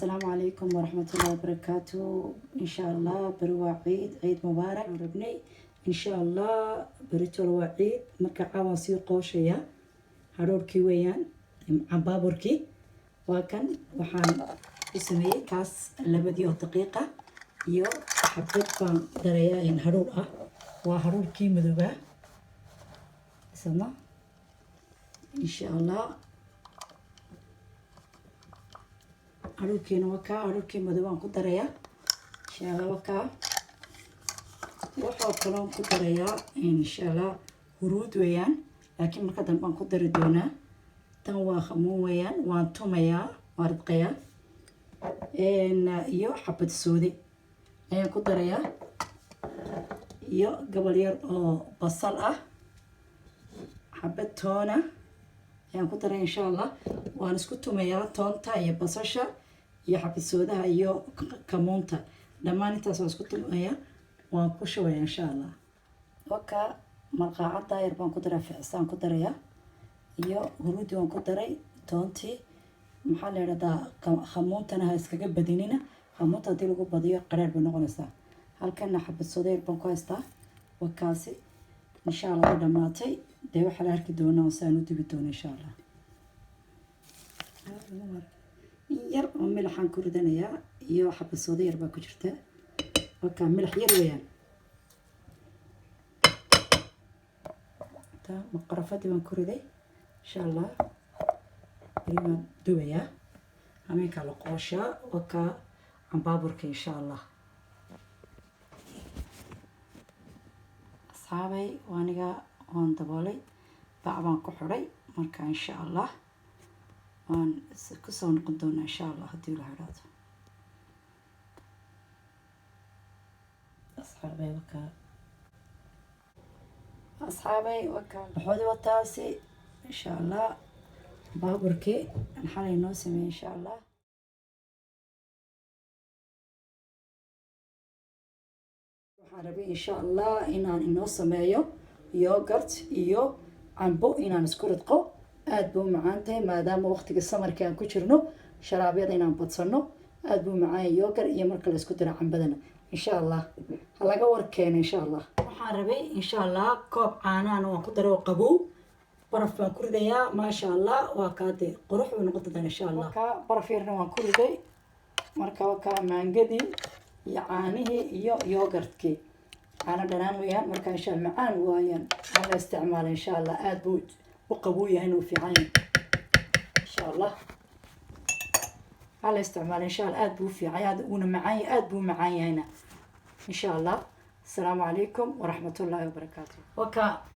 السلام عليكم ورحمة الله وبركاته. إن شاء الله بروا عيد مبارك ربني إن شاء الله بريتول وعيد مركا عواسي قوشية هاروركي ويان عبابوركي وكان وحان اسمي كاس لبديو دقيقة يو حبيت بان درياين هارور وهاروركي مدوبة اسمه إن شاء الله haruurkiina wakaa haruurkii madowaan ku darayaa inshallah wakaa waxaa kaloon ku darayaa inshallah huruud weeyaan laakiin marka dambe aan ku dari doonaa tan waa khamuun weeyaan waan tumayaa waan ridqayaa iyo xabad soode ayaan ku darayaa iyo gabal yar oo basal ah xabad toona ayaan ku daray inshallah waan isku tumayaa toonta iyo basasha iyo xabisoodaha iyo kamuunta dhammaan intaas waan isku tumayaa waan ku shubaya inshallah waka marqaacada yar baan ku daraa ficsaan ku darayaa iyo huruudi waan ku daray toontii maxaa la yiraahdaa kamuuntana ha iskaga badinina kamuunta haddii lagu badiyo qaraar bay noqonaysaa halkana xabisooda yar baan ku haystaa wakaasi inshallah waa dhamaatay dee waxaa la arki doonaa saan u dubi doono inshallah yar oo milixaan ku ridanayaa iyo xabasooda yar baa ku jirta wakaa milix yar weeyaan taa maqarafadii baan ku riday inshallah beri baan dubayaa hameenkaa la qooshaa wakaa cambaaburka inshallah asxaabay waaniga waan daboolay bac baan ku xidhay marka insha allah waan kusoo noqon doonaa insha allah haddii la hidhaado asxaabay wakaa waxoodi wataasi insha allah baaburkii aan xalay noo sameeyey insha allah waxaan rabay insha allah inaan inoo sameeyo yogurt iyo cambo inaan isku ridqo aad buu macaan tahay maadaama waqtiga samarka aan ku jirno sharaabyada inaan badsano aad buu macaan yogurt iyo marka la isku diro cambadana insha allah ha laga warkeeno insha allah waxaan rabay insha allah koob caanaan waan ku daro qabow baraf baan ku ridayaa maasha allah waa kaade qurux uu noqon doonaa insha allah ka baraf yarna waan ku riday marka waa maangadii iyo caanihii iyo yogurtkii caano dhanaan weeyaan marka insha allah macaan waayaan hala isticmaalo insha allah aad buu u qabow yahay inuu fiican yahay insha allah hala isticmaalo insha allah aad buu fiican yahay uuna macaan yahay aad buu macaan yahayna insha allah السلام عليكم ورحمة الله وبركاته.